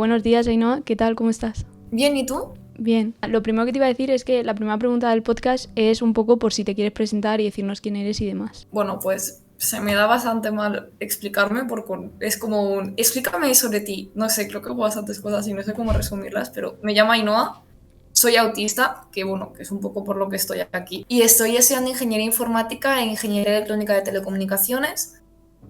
Buenos días, Ainhoa. ¿Qué tal? ¿Cómo estás? Bien, ¿y tú? Bien. Lo primero que te iba a decir es que la primera pregunta del podcast es un poco por si te quieres presentar y decirnos quién eres y demás. Bueno, pues se me da bastante mal explicarme porque es como un... Explícame sobre ti. No sé, creo que hago bastantes cosas y no sé cómo resumirlas, pero me llamo Ainhoa, soy autista, que bueno, que es un poco por lo que estoy aquí. Y estoy estudiando Ingeniería Informática e Ingeniería Electrónica de Telecomunicaciones.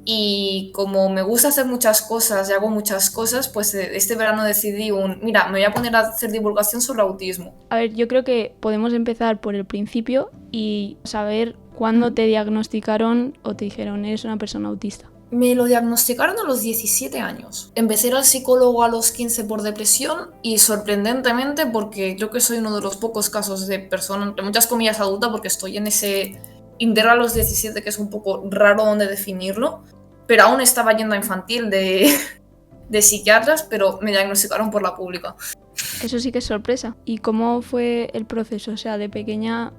Y como me gusta hacer muchas cosas y hago muchas cosas, pues este verano decidí mira, me voy a poner a hacer divulgación sobre autismo. A ver, yo creo que podemos empezar por el principio y saber cuándo te diagnosticaron o te dijeron eres una persona autista. Me lo diagnosticaron a los 17 años. Empecé a ir al psicólogo a los 15 por depresión y sorprendentemente, porque creo que soy uno de los pocos casos de persona, entre muchas comillas, adulta, porque estoy en ese intervalo a los 17 que es un poco raro donde definirlo, pero aún estaba yendo a infantil de psiquiatras, pero me diagnosticaron por la pública. Eso sí que es sorpresa. ¿Y cómo fue el proceso? O sea, de pequeña,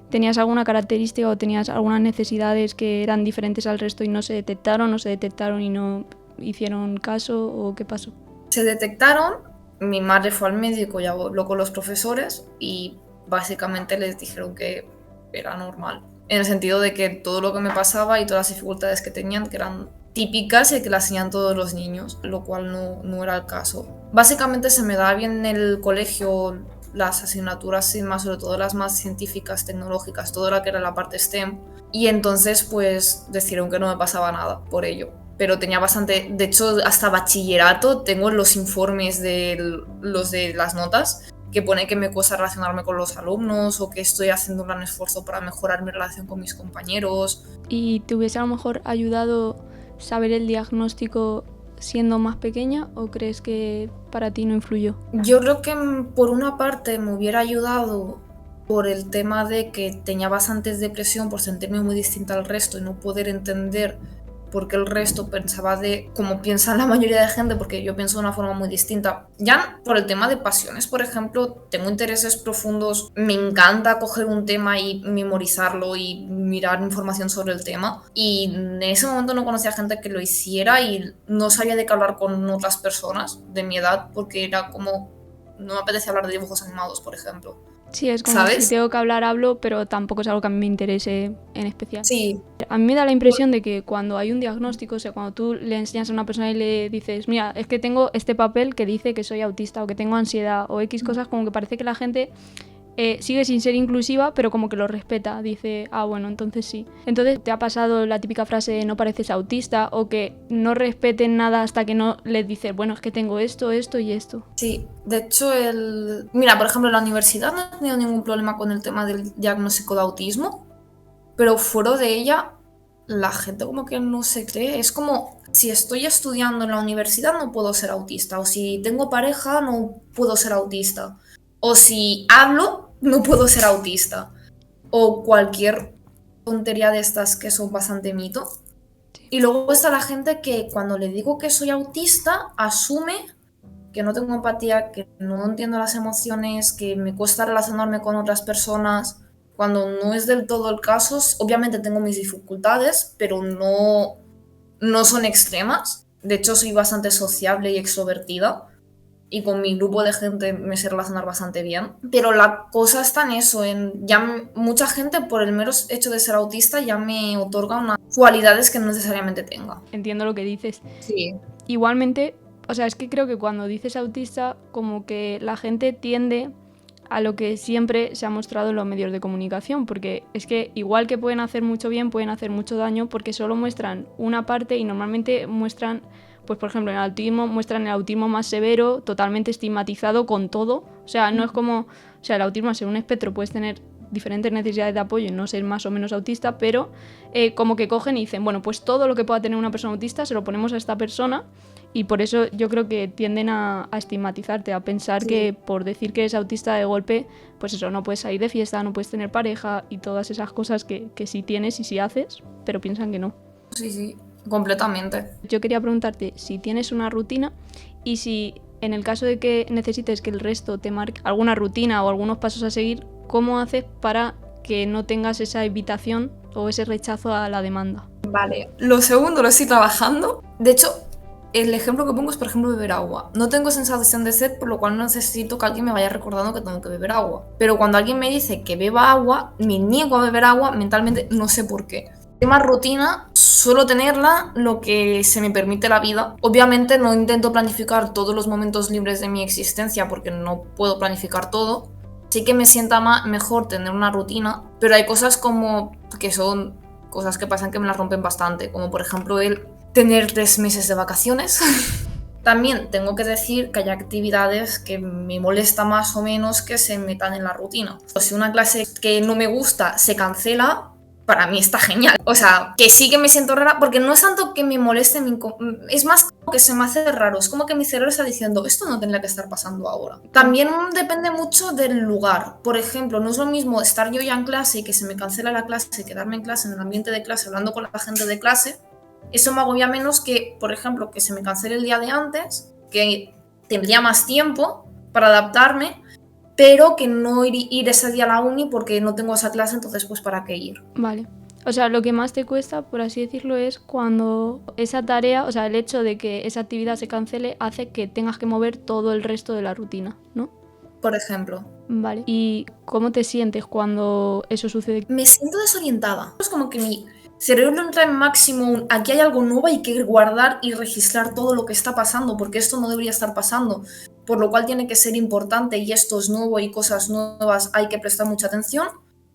¿tenías alguna característica o tenías algunas necesidades que eran diferentes al resto y no se detectaron o se detectaron y no hicieron caso o qué pasó? Se detectaron, mi madre fue al médico y habló con los profesores y básicamente les dijeron que era normal. En el sentido de que todo lo que me pasaba y todas las dificultades que tenían, que eran típicas y que las tenían todos los niños, lo cual no era el caso. Básicamente se me da bien en el colegio las asignaturas, y más, sobre todo las más científicas, tecnológicas, todo lo que era la parte STEM. Y entonces pues decidieron que no me pasaba nada por ello. Pero tenía bastante, de hecho hasta bachillerato tengo los informes de los de las notas que pone que me cuesta relacionarme con los alumnos o que estoy haciendo un gran esfuerzo para mejorar mi relación con mis compañeros. ¿Y te hubiese a lo mejor ayudado saber el diagnóstico siendo más pequeña o crees que para ti no influyó? Yo creo que por una parte me hubiera ayudado por el tema de que tenía bastante depresión, por sentirme muy distinta al resto y no poder entender por qué el resto pensaba de como piensa la mayoría de gente, porque yo pienso de una forma muy distinta. Ya por el tema de pasiones, por ejemplo, tengo intereses profundos, me encanta coger un tema y memorizarlo y mirar información sobre el tema. Y en ese momento no conocía gente que lo hiciera y no sabía de qué hablar con otras personas de mi edad, porque era como, no me apetece hablar de dibujos animados, por ejemplo. Sí, es como si ¿Sabes? tengo que hablar, hablo, pero tampoco es algo que a mí me interese en especial. Sí. A mí me da la impresión de que cuando hay un diagnóstico, o sea, cuando tú le enseñas a una persona y le dices, mira, es que tengo este papel que dice que soy autista o que tengo ansiedad o X cosas, como que parece que la gente sigue sin ser inclusiva, pero como que lo respeta. Dice, ah, bueno, entonces sí. Entonces, ¿te ha pasado la típica frase de no pareces autista o que no respeten nada hasta que no les dices, bueno, es que tengo esto, esto y esto? Sí, de hecho, mira, por ejemplo, en la universidad no he tenido ningún problema con el tema del diagnóstico de autismo, pero fuera de ella, la gente como que no se cree. Es como, si estoy estudiando en la universidad no puedo ser autista, o si tengo pareja no puedo ser autista, o si hablo no puedo ser autista, o cualquier tontería de estas que son bastante mito. Y luego está la gente que cuando le digo que soy autista, asume que no tengo empatía, que no entiendo las emociones, que me cuesta relacionarme con otras personas, cuando no es del todo el caso. Obviamente tengo mis dificultades, pero no son extremas. De hecho, soy bastante sociable y extrovertida y con mi grupo de gente me sé relacionar bastante bien. Pero la cosa está en eso, mucha gente por el mero hecho de ser autista ya me otorga unas cualidades que no necesariamente tenga. Entiendo lo que dices. Sí. Igualmente, o sea, es que creo que cuando dices autista, como que la gente tiende a lo que siempre se ha mostrado en los medios de comunicación, porque es que igual que pueden hacer mucho bien, pueden hacer mucho daño, porque solo muestran una parte y normalmente muestran, pues por ejemplo, en el autismo, muestran el autismo más severo, totalmente estigmatizado con todo. O sea, no es como, o sea, el autismo al ser un espectro puedes tener diferentes necesidades de apoyo y no ser más o menos autista, pero como que cogen y dicen, bueno, pues todo lo que pueda tener una persona autista se lo ponemos a esta persona. Y por eso yo creo que tienden a estigmatizarte, a pensar Sí. que por decir que eres autista de golpe, pues eso, no puedes salir de fiesta, no puedes tener pareja y todas esas cosas que sí tienes y sí haces, pero piensan que no. Sí, sí, completamente. Yo quería preguntarte si tienes una rutina y si en el caso de que necesites que el resto te marque alguna rutina o algunos pasos a seguir, ¿cómo haces para que no tengas esa evitación o ese rechazo a la demanda? Vale. Lo segundo lo estoy trabajando. De hecho, el ejemplo que pongo es, por ejemplo, beber agua. No tengo sensación de sed, por lo cual no necesito que alguien me vaya recordando que tengo que beber agua. Pero cuando alguien me dice que beba agua, me niego a beber agua mentalmente, no sé por qué. Tema rutina, suelo tenerla lo que se me permite la vida. Obviamente no intento planificar todos los momentos libres de mi existencia porque no puedo planificar todo. Sí que me sienta mejor tener una rutina, pero hay cosas como que son cosas que pasan que me las rompen bastante, como por ejemplo el tener 3 meses de vacaciones. También tengo que decir que hay actividades que me molesta más o menos que se metan en la rutina. O si una clase que no me gusta se cancela, para mí está genial. O sea, que sí que me siento rara, porque no es tanto que me moleste, es más como que se me hace raro. Es como que mi cerebro está diciendo, esto no tendría que estar pasando ahora. También depende mucho del lugar. Por ejemplo, no es lo mismo estar yo ya en clase y que se me cancela la clase y quedarme en clase, en el ambiente de clase, hablando con la gente de clase. Eso me agobia menos que, por ejemplo, que se me cancele el día de antes, que tendría más tiempo para adaptarme, pero que no ir ese día a la uni porque no tengo esa clase, entonces pues ¿para qué ir? Vale. O sea, lo que más te cuesta, por así decirlo, es cuando esa tarea, o sea, el hecho de que esa actividad se cancele hace que tengas que mover todo el resto de la rutina, ¿no? Por ejemplo. Vale. ¿Y cómo te sientes cuando eso sucede? Me siento desorientada. Es como que mi cerebro entra en máximo, aquí hay algo nuevo, hay que guardar y registrar todo lo que está pasando, porque esto no debería estar pasando, por lo cual tiene que ser importante y esto es nuevo y cosas nuevas hay que prestar mucha atención,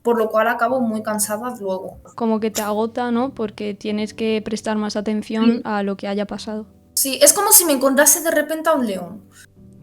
por lo cual acabo muy cansada luego. Como que te agota, ¿no? Porque tienes que prestar más atención Sí. a lo que haya pasado. Sí, es como si me encontrase de repente a un león,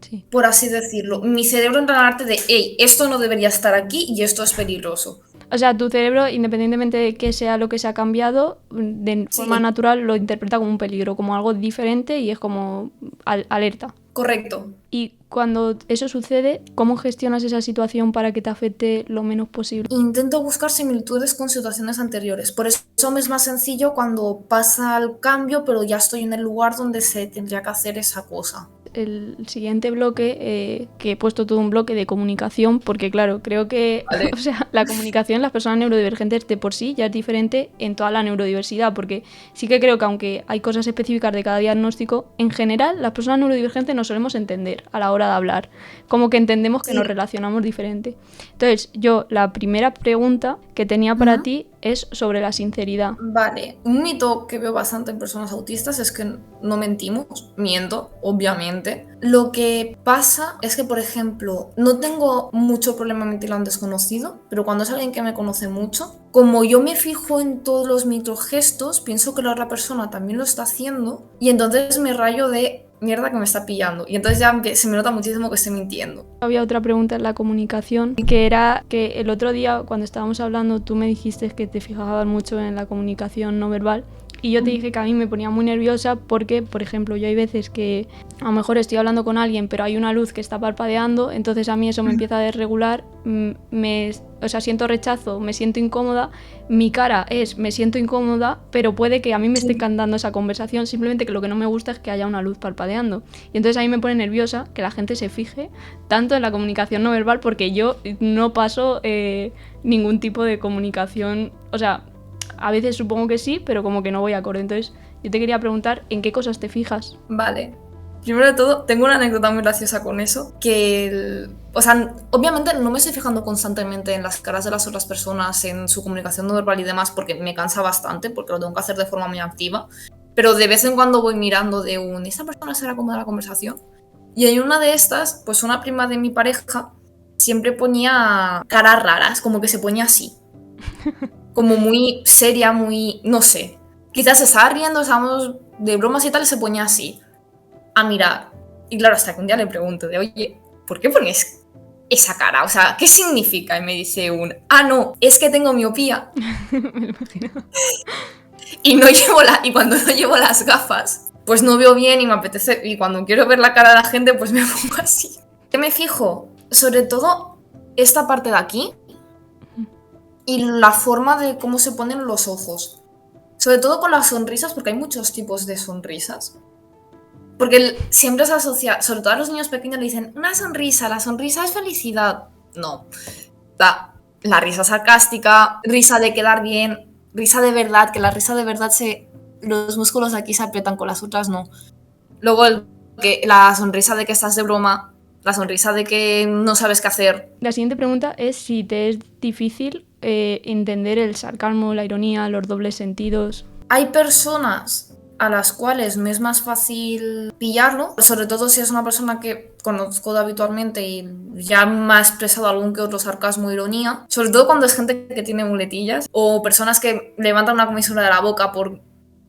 Sí. por así decirlo. Mi cerebro entra en el arte de, hey, esto no debería estar aquí y esto es peligroso. O sea, tu cerebro, independientemente de qué sea lo que se ha cambiado, de Sí. forma natural lo interpreta como un peligro, como algo diferente y es como alerta. Correcto. Y cuando eso sucede, ¿cómo gestionas esa situación para que te afecte lo menos posible? Intento buscar similitudes con situaciones anteriores. Por eso me es más sencillo cuando pasa el cambio, pero ya estoy en el lugar donde se tendría que hacer esa cosa. El siguiente bloque, que he puesto todo un bloque de comunicación, porque claro, creo que Vale. o sea, la comunicación en las personas neurodivergentes de por sí ya es diferente en toda la neurodiversidad, porque sí que creo que aunque hay cosas específicas de cada diagnóstico, en general las personas neurodivergentes nos solemos entender a la hora de hablar, como que entendemos que Sí. nos relacionamos diferente. Entonces, yo la primera pregunta que tenía para ti es sobre la sinceridad. Vale, un mito que veo bastante en personas autistas es que no mentimos, miento, obviamente. Lo que pasa es que, por ejemplo, no tengo mucho problema en mentir a un desconocido, pero cuando es alguien que me conoce mucho, como yo me fijo en todos los microgestos, pienso que la otra persona también lo está haciendo y entonces me rayo de mierda que me está pillando y entonces ya se me nota muchísimo que estoy mintiendo. Había otra pregunta en la comunicación, que era que el otro día cuando estábamos hablando tú me dijiste que te fijabas mucho en la comunicación no verbal y yo te dije que a mí me ponía muy nerviosa porque, por ejemplo, yo hay veces que a lo mejor estoy hablando con alguien pero hay una luz que está parpadeando, entonces a mí eso me empieza a desregular, o sea, siento rechazo, me siento incómoda, mi cara es me siento incómoda, pero puede que a mí me esté encantando esa conversación, simplemente que lo que no me gusta es que haya una luz parpadeando. Y entonces a mí me pone nerviosa que la gente se fije tanto en la comunicación no verbal porque yo no paso ningún tipo de comunicación, o sea, a veces supongo que sí, pero como que no voy acorde. Entonces yo te quería preguntar en qué cosas te fijas. Vale. Primero de todo, tengo una anécdota muy graciosa con eso, que, o sea, obviamente no me estoy fijando constantemente en las caras de las otras personas, en su comunicación no verbal y demás, porque me cansa bastante, porque lo tengo que hacer de forma muy activa, pero de vez en cuando voy mirando ¿esta persona será cómoda la conversación? Y en una de estas, pues una prima de mi pareja siempre ponía caras raras, como que se ponía así, como muy seria, muy, no sé, quizás se estaba riendo, estábamos de bromas y tal, y se ponía así a mirar. Y claro, hasta que un día le pregunto de, oye, ¿por qué pones esa cara? O sea, ¿qué significa? Y me dice no, es que tengo miopía. Me lo imagino. Y cuando no llevo las gafas, pues no veo bien y me apetece, y cuando quiero ver la cara de la gente, pues me pongo así. ¿Qué me fijo? Sobre todo esta parte de aquí y la forma de cómo se ponen los ojos. Sobre todo con las sonrisas, porque hay muchos tipos de sonrisas. Porque siempre se asocia, sobre todo a los niños pequeños le dicen, una sonrisa, la sonrisa es felicidad. No, la risa sarcástica, risa de quedar bien, risa de verdad, que la risa de verdad los músculos de aquí se aprietan, con las otras no. Luego la sonrisa de que estás de broma, la sonrisa de que no sabes qué hacer. La siguiente pregunta es si te es difícil entender el sarcasmo, la ironía, los dobles sentidos. Hay personas a las cuales me es más fácil pillarlo, sobre todo si es una persona que conozco habitualmente y ya me ha expresado algún que otro sarcasmo o ironía, sobre todo cuando es gente que tiene muletillas o personas que levantan una comisura de la boca por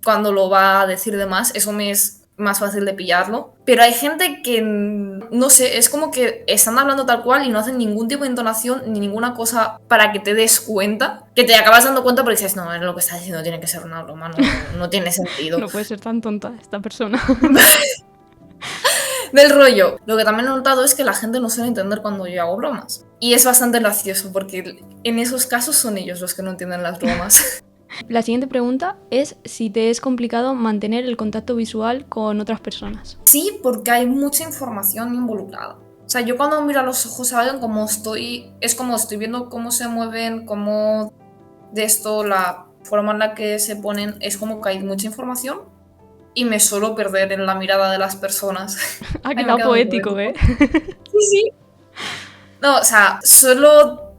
cuando lo va a decir de más, eso me es más fácil de pillarlo. Pero hay gente que, no sé, es como que están hablando tal cual y no hacen ningún tipo de entonación ni ninguna cosa para que te des cuenta, que te acabas dando cuenta porque dices, no, lo que está diciendo tiene que ser una broma, no tiene sentido. No puede ser tan tonta esta persona. Del rollo. Lo que también he notado es que la gente no suele entender cuando yo hago bromas. Y es bastante gracioso porque en esos casos son ellos los que no entienden las bromas. La siguiente pregunta es si te es complicado mantener el contacto visual con otras personas. Sí, porque hay mucha información involucrada. O sea, yo cuando miro a los ojos a alguien, es como estoy viendo cómo se mueven, cómo de esto, la forma en la que se ponen, es como que hay mucha información y me suelo perder en la mirada de las personas. Ha quedado poético, ¿eh? Sí, sí. No, o sea, suelo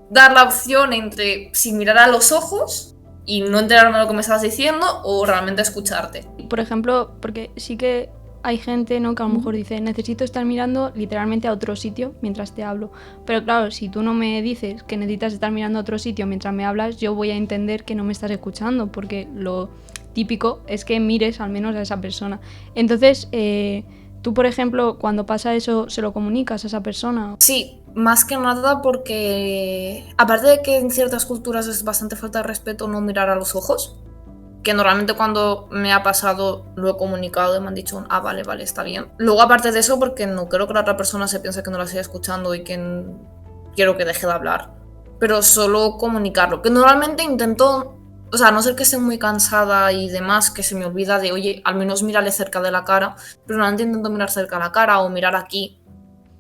dar la opción entre si mirar a los ojos y no enterarme de lo que me estás diciendo o realmente escucharte. Por ejemplo, porque sí que hay gente, ¿no?, que a lo mejor dice, necesito estar mirando literalmente a otro sitio mientras te hablo. Pero claro, si tú no me dices que necesitas estar mirando a otro sitio mientras me hablas, yo voy a entender que no me estás escuchando, porque lo típico es que mires al menos a esa persona. Entonces, tú, por ejemplo, cuando pasa eso, ¿se lo comunicas a esa persona? Sí, más que nada porque, aparte de que en ciertas culturas es bastante falta de respeto no mirar a los ojos, que normalmente cuando me ha pasado lo he comunicado y me han dicho, vale, está bien. Luego, aparte de eso, porque no creo que la otra persona se piense que no la estoy escuchando y que quiero que deje de hablar. Pero solo comunicarlo, que normalmente intento, o sea, a no ser que esté muy cansada y demás, que se me olvida de, oye, al menos mírale cerca de la cara, pero normalmente intento mirar cerca de la cara o mirar aquí,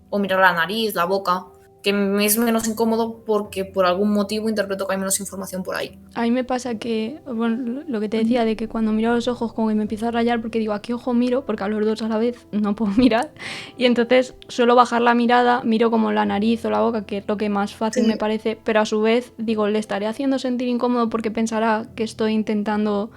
o mirar la nariz, la boca, que me es menos incómodo porque por algún motivo interpreto que hay menos información por ahí. A mí me pasa que, bueno, lo que te decía de que cuando miro a los ojos como que me empiezo a rayar porque digo, ¿a qué ojo miro? Porque a los dos a la vez no puedo mirar. Y entonces suelo bajar la mirada, miro como la nariz o la boca, que es lo que más fácil me parece, pero a su vez digo, le estaré haciendo sentir incómodo porque pensará que estoy intentando...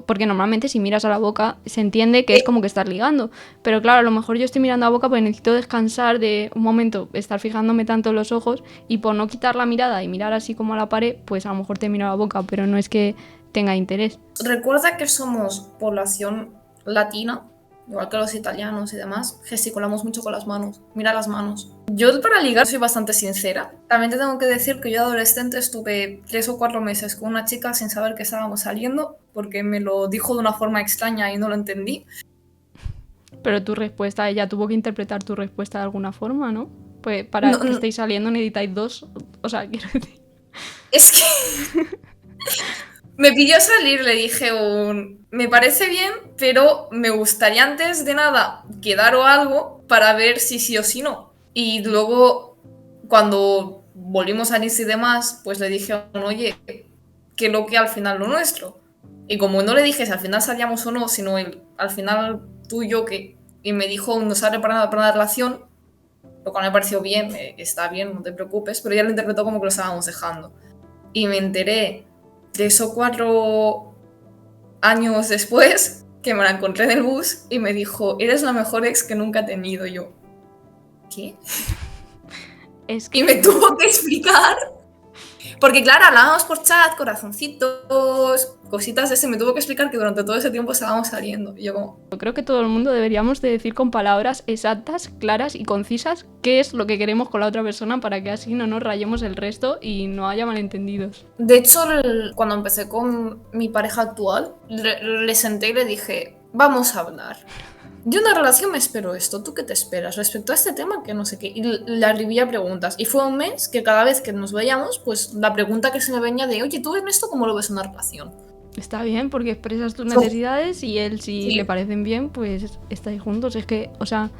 Porque normalmente si miras a la boca se entiende que es como que estás ligando. Pero claro, a lo mejor yo estoy mirando a la boca porque necesito descansar de un momento, estar fijándome tanto en los ojos y por no quitar la mirada y mirar así como a la pared, pues a lo mejor te miro a la boca, pero no es que tenga interés. Recuerda que somos población latina, igual que los italianos y demás, gesticulamos mucho con las manos. Mira las manos. Yo para ligar soy bastante sincera. También te tengo que decir que yo de adolescente estuve 3 o 4 meses con una chica sin saber que estábamos saliendo porque me lo dijo de una forma extraña y no lo entendí. Pero tu respuesta, ella tuvo que interpretar tu respuesta de alguna forma, ¿no? Pues para que estéis saliendo necesitáis dos, o sea, quiero decir... Es que... Me pidió salir, le dije me parece bien, pero me gustaría antes de nada quedar o algo para ver si sí o si no. Y luego, cuando volvimos a salir y demás, pues le dije, oye, que lo que al final lo nuestro. Y como no le dije si al final salíamos o no, sino al final tú y yo, y me dijo, no sale para nada para una relación, lo cual me pareció bien, está bien, no te preocupes, pero ella lo interpretó como que lo estábamos dejando. Y me enteré 3 o 4 años después que me la encontré en el bus y me dijo, eres la mejor ex que nunca he tenido. Yo, ¿qué? Y me tuvo que explicar. Porque claro, hablábamos por chat, corazoncitos, cositas de ese. Me tuvo que explicar que durante todo ese tiempo estábamos saliendo. Y yo como... Yo creo que todo el mundo deberíamos de decir con palabras exactas, claras y concisas qué es lo que queremos con la otra persona para que así no nos rayemos el resto y no haya malentendidos. De hecho, cuando empecé con mi pareja actual, le senté y le dije, vamos a hablar. De una relación me espero esto, ¿tú qué te esperas? Respecto a este tema, que no sé qué. Y le alivía preguntas. Y fue un mes que cada vez que nos veíamos, pues la pregunta que se me venía de, oye, ¿tú en esto cómo lo ves en una relación? Está bien, porque expresas tus necesidades y él, si le parecen bien, pues estáis juntos. Es que, o sea,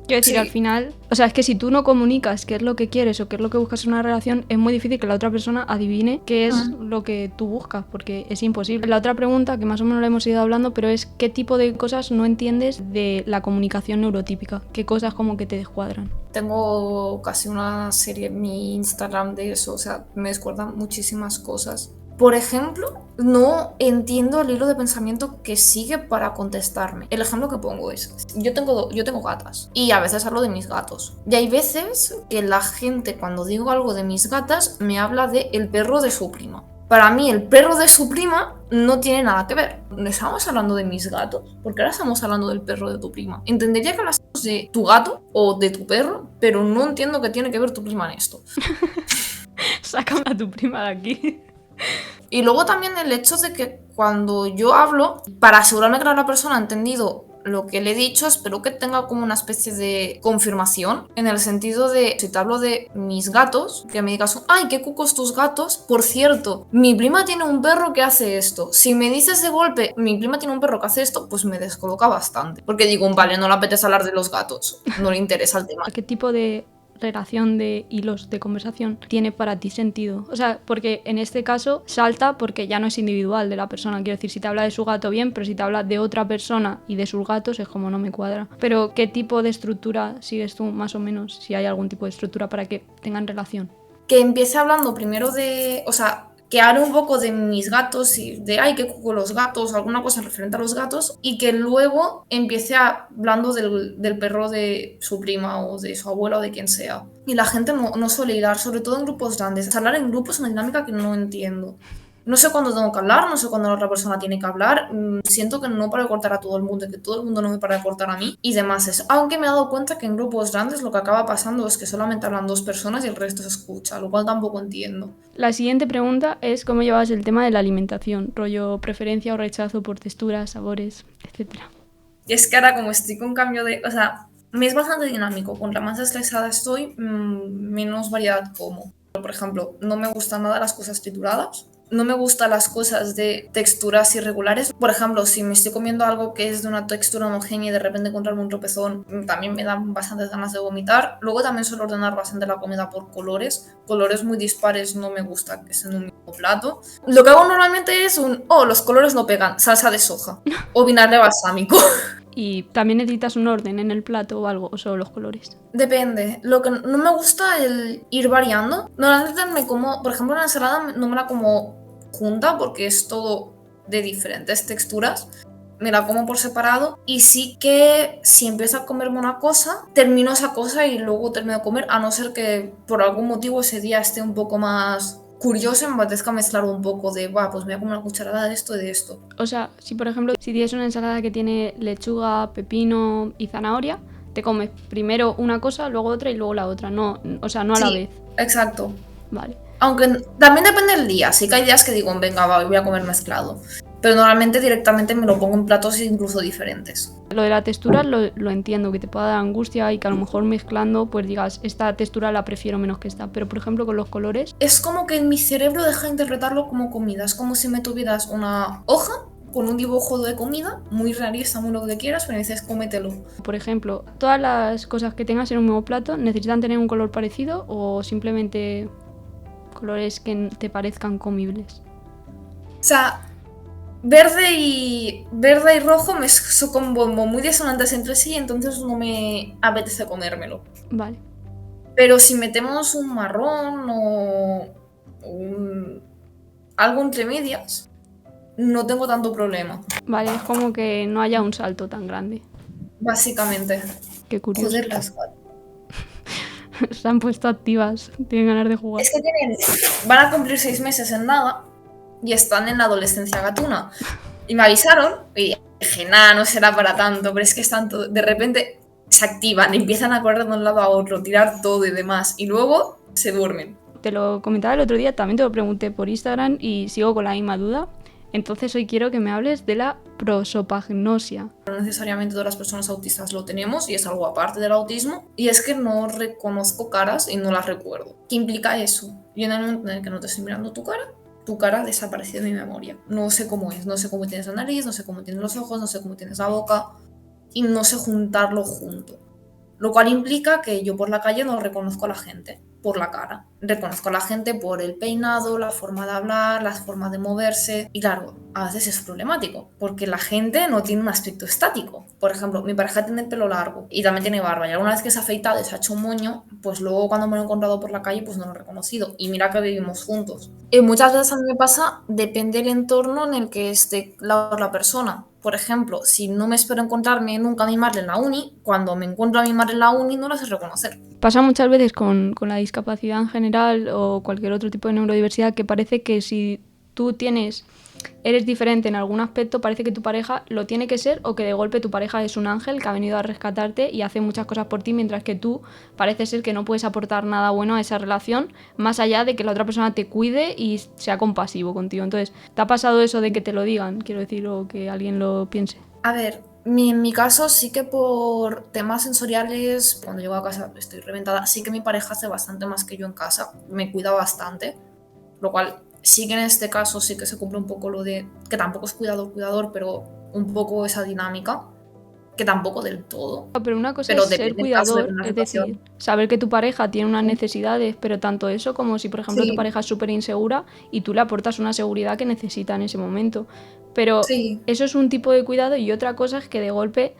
Quiero decir, Sí. al final, o sea, es que si tú no comunicas qué es lo que quieres o qué es lo que buscas en una relación, es muy difícil que la otra persona adivine qué es lo que tú buscas, porque es imposible. La otra pregunta, que más o menos la hemos ido hablando, pero es ¿qué tipo de cosas no entiendes de la comunicación neurotípica? ¿Qué cosas como que te descuadran? Tengo casi una serie en mi Instagram de eso, o sea, me descuerdan muchísimas cosas. Por ejemplo, no entiendo el hilo de pensamiento que sigue para contestarme. El ejemplo que pongo es, yo tengo gatas y a veces hablo de mis gatos. Y hay veces que la gente cuando digo algo de mis gatas me habla de el perro de su prima. Para mí el perro de su prima no tiene nada que ver. No estamos hablando de mis gatos, porque ahora estamos hablando del perro de tu prima. Entendería que hablas de tu gato o de tu perro, pero no entiendo qué tiene que ver tu prima en esto. Sácame a tu prima de aquí. Y luego también el hecho de que cuando yo hablo, para asegurarme que la otra persona ha entendido lo que le he dicho, espero que tenga como una especie de confirmación, en el sentido de, si te hablo de mis gatos, que me digas, ay, qué cucos tus gatos. Por cierto, mi prima tiene un perro que hace esto. Si me dices de golpe, mi prima tiene un perro que hace esto, pues me descoloca bastante. Porque digo, vale, no le apetece hablar de los gatos, no le interesa el tema. ¿Qué tipo de relación de hilos de conversación tiene para ti sentido? O sea, porque en este caso salta porque ya no es individual de la persona. Quiero decir, si te habla de su gato bien, pero si te habla de otra persona y de sus gatos es como no me cuadra. Pero ¿qué tipo de estructura sigues tú más o menos? Si hay algún tipo de estructura para que tengan relación. Que empiece hablando primero de, o sea, que hable un poco de mis gatos y de, ay, qué cuco los gatos, alguna cosa referente a los gatos, y que luego empiece hablando del perro de su prima o de su abuela o de quien sea. Y la gente no suele hilar, sobre todo en grupos grandes. Hablar en grupos es una dinámica que no entiendo. No sé cuándo tengo que hablar, no sé cuándo la otra persona tiene que hablar. Siento que no paro de cortar a todo el mundo, que todo el mundo no me para de cortar a mí y demás. Aunque me he dado cuenta que en grupos grandes lo que acaba pasando es que solamente hablan dos personas y el resto se escucha, lo cual tampoco entiendo. La siguiente pregunta es cómo llevas el tema de la alimentación, rollo preferencia o rechazo por texturas, sabores, etc. Y es que ahora como estoy con cambio de... O sea, me es bastante dinámico. Contra más estresada estoy, menos variedad como. Por ejemplo, no me gustan nada las cosas trituradas. No me gustan las cosas de texturas irregulares. Por ejemplo, si me estoy comiendo algo que es de una textura homogénea y de repente encontrarme un tropezón, también me dan bastantes ganas de vomitar. Luego también suelo ordenar bastante la comida por colores. Colores muy dispares no me gusta que estén en un mismo plato. Lo que hago normalmente es los colores no pegan, salsa de soja o vinagre balsámico. ¿Y también necesitas un orden en el plato o algo, o solo los colores? Depende. Lo que no me gusta es ir variando. Normalmente me como, por ejemplo, la ensalada no me la como junta porque es todo de diferentes texturas. Me la como por separado y sí que si empiezo a comerme una cosa, termino esa cosa y luego termino de comer, a no ser que por algún motivo ese día esté un poco más curioso y me apetezca mezclar un poco de, pues me voy a comer una cucharada de esto y de esto. O sea, si por ejemplo, si tienes una ensalada que tiene lechuga, pepino y zanahoria, te comes primero una cosa, luego otra y luego la otra. No, o sea, no a la vez. Exacto. Vale. Aunque también depende del día. Sí que hay días que digo, venga, voy a comer mezclado. Pero normalmente directamente me lo pongo en platos incluso diferentes. Lo de la textura lo entiendo, que te pueda dar angustia y que a lo mejor mezclando pues digas, esta textura la prefiero menos que esta. Pero por ejemplo con los colores... Es como que mi cerebro deja de interpretarlo como comida. Es como si me tuvieras una hoja con un dibujo de comida, muy realista, muy lo que quieras, pero me dices, cómetelo. Por ejemplo, todas las cosas que tengas en un mismo plato necesitan tener un color parecido o simplemente colores que te parezcan comibles. O sea, verde y rojo son como muy disonantes entre sí, entonces no me apetece comérmelo. Vale. Pero si metemos un marrón o algo entre medias, no tengo tanto problema. Vale, es como que no haya un salto tan grande. Básicamente. Qué curioso. Joder, las gatas. Se han puesto activas, tienen ganas de jugar. Es que van a cumplir 6 meses en nada y están en la adolescencia gatuna. Y me avisaron y dije, nada, no será para tanto, pero es que están de repente se activan, empiezan a correr de un lado a otro, tirar todo y demás, y luego se duermen. Te lo comentaba el otro día, también te lo pregunté por Instagram y sigo con la misma duda. Entonces hoy quiero que me hables de la prosopagnosia. No necesariamente todas las personas autistas lo tenemos y es algo aparte del autismo. Y es que no reconozco caras y no las recuerdo. ¿Qué implica eso? Y en el momento en el que no te estoy mirando tu cara desapareció de mi memoria. No sé cómo es, no sé cómo tienes la nariz, no sé cómo tienes los ojos, no sé cómo tienes la boca y no sé juntarlo junto. Lo cual implica que yo por la calle no reconozco a la gente por la cara. Reconozco a la gente por el peinado, la forma de hablar, la forma de moverse. Y claro, a veces es problemático, porque la gente no tiene un aspecto estático. Por ejemplo, mi pareja tiene el pelo largo y también tiene barba. Y alguna vez que se ha afeitado y se ha hecho un moño, pues luego cuando me lo he encontrado por la calle, pues no lo he reconocido. Y mira que vivimos juntos. Y muchas veces a mí me pasa, depende del entorno en el que esté la persona. Por ejemplo, si no me espero encontrarme nunca a mi madre en la uni, cuando me encuentro a mi madre en la uni no la sé reconocer. Pasa muchas veces con la discapacidad en general o cualquier otro tipo de neurodiversidad que parece que si tú eres diferente en algún aspecto, parece que tu pareja lo tiene que ser o que de golpe tu pareja es un ángel que ha venido a rescatarte y hace muchas cosas por ti, mientras que tú parece ser que no puedes aportar nada bueno a esa relación, más allá de que la otra persona te cuide y sea compasivo contigo. Entonces, ¿te ha pasado eso de que te lo digan, quiero decir, o que alguien lo piense? A ver, en mi caso sí que por temas sensoriales, cuando llego a casa estoy reventada, sí que mi pareja hace bastante más que yo en casa, me cuida bastante, lo cual sí que en este caso sí que se cumple un poco lo de, que tampoco es cuidador, pero un poco esa dinámica, que tampoco del todo, Pero una cosa pero es ser depende del caso, cuidador, depende de es la situación. decir, saber que tu pareja tiene unas necesidades, pero tanto eso como si, por ejemplo, tu Sí, pareja es súper insegura y tú le aportas una seguridad que necesita en ese momento. Pero sí, eso es un tipo de cuidado y otra cosa es que de golpe,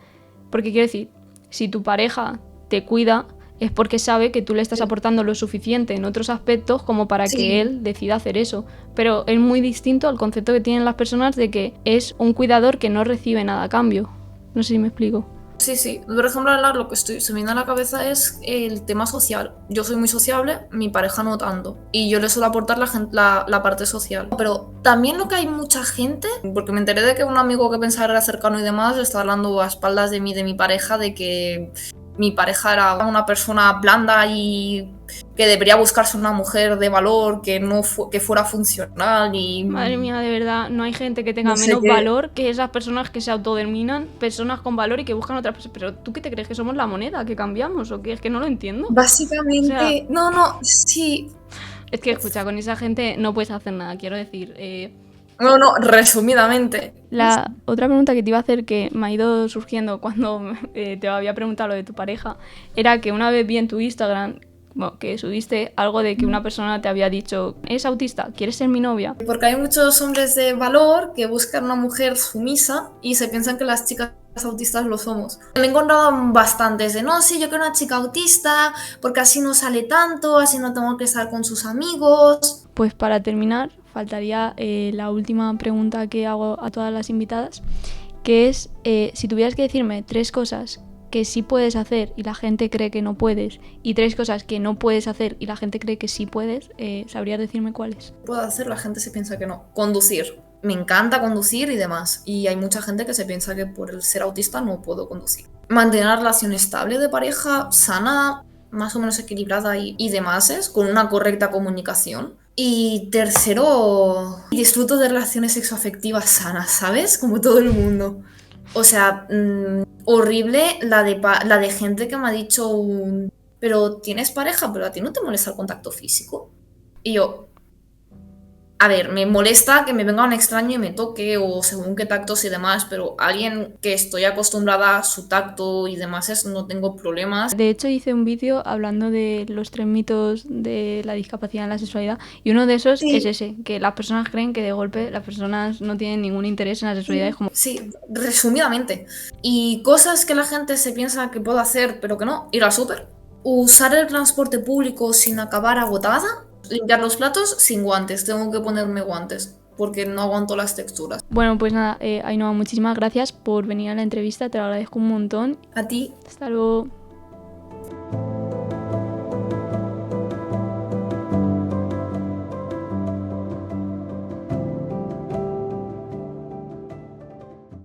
porque quiero decir, si tu pareja te cuida es porque sabe que tú le estás sí, aportando lo suficiente en otros aspectos como para que sí. él decida hacer eso. Pero es muy distinto al concepto que tienen las personas de que es un cuidador que no recibe nada a cambio. No sé si me explico. Sí, sí. Por ejemplo, ahora lo que se me viene a la cabeza es el tema social. Yo soy muy sociable, mi pareja no tanto. Y yo le suelo aportar la parte social. Pero también lo que hay mucha gente, porque me enteré de que un amigo que pensaba era cercano y demás, estaba hablando a espaldas de mí, de mi pareja, de que mi pareja era una persona blanda y que debería buscarse una mujer de valor, que no que fuera funcional y Madre mía, de verdad, no hay gente que tenga no sé menos qué. valor que esas personas que se autodenominan personas con valor y que buscan otras personas. Pero ¿tú qué te crees que somos la moneda que cambiamos o qué? Es que no lo entiendo. O sea, Básicamente, no, no, sí. es que escucha, con esa gente no puedes hacer nada, quiero decir. No, no, resumidamente. La otra pregunta que te iba a hacer que me ha ido surgiendo cuando te había preguntado lo de tu pareja era que una vez vi en tu Instagram bueno, que subiste algo de que una persona te había dicho, ¿eres autista? ¿Quieres ser mi novia? Porque hay muchos hombres de valor que buscan una mujer sumisa y se piensan que las chicas autistas lo somos. Me he encontrado bastantes de, no, sí, yo quiero una chica autista porque así no sale tanto, así no tengo que estar con sus amigos. Pues para terminar, faltaría la última pregunta que hago a todas las invitadas, que es si tuvieras que decirme 3 cosas que sí puedes hacer y la gente cree que no puedes, y 3 cosas que no puedes hacer y la gente cree que sí puedes, ¿sabrías decirme cuáles? Puedo hacer, la gente se piensa que no. Conducir. Me encanta conducir y demás. Y hay mucha gente que se piensa que por el ser autista no puedo conducir. Mantener una relación estable de pareja, sana, más o menos equilibrada y demás, con una correcta comunicación. Y tercero, disfruto de relaciones sexoafectivas sanas, ¿sabes? Como todo el mundo. O sea, horrible la de gente que me ha dicho pero tienes pareja, pero a ti no te molesta el contacto físico. Y yo, a ver, me molesta que me venga un extraño y me toque o según qué tactos y demás, pero alguien que estoy acostumbrada a su tacto y demás no tengo problemas. De hecho, hice un vídeo hablando de los 3 mitos de la discapacidad en la sexualidad y uno de esos es Sí, ese, que las personas creen que de golpe las personas no tienen ningún interés en la sexualidad. Es como, sí, resumidamente. Y cosas que la gente se piensa que puedo hacer, pero que no, ir al súper, usar el transporte público sin acabar agotada, limpiar los platos sin guantes, tengo que ponerme guantes porque no aguanto las texturas. bueno, pues nada, Ainhoa, muchísimas gracias por venir a la entrevista, te lo agradezco un montón. A ti. Hasta luego.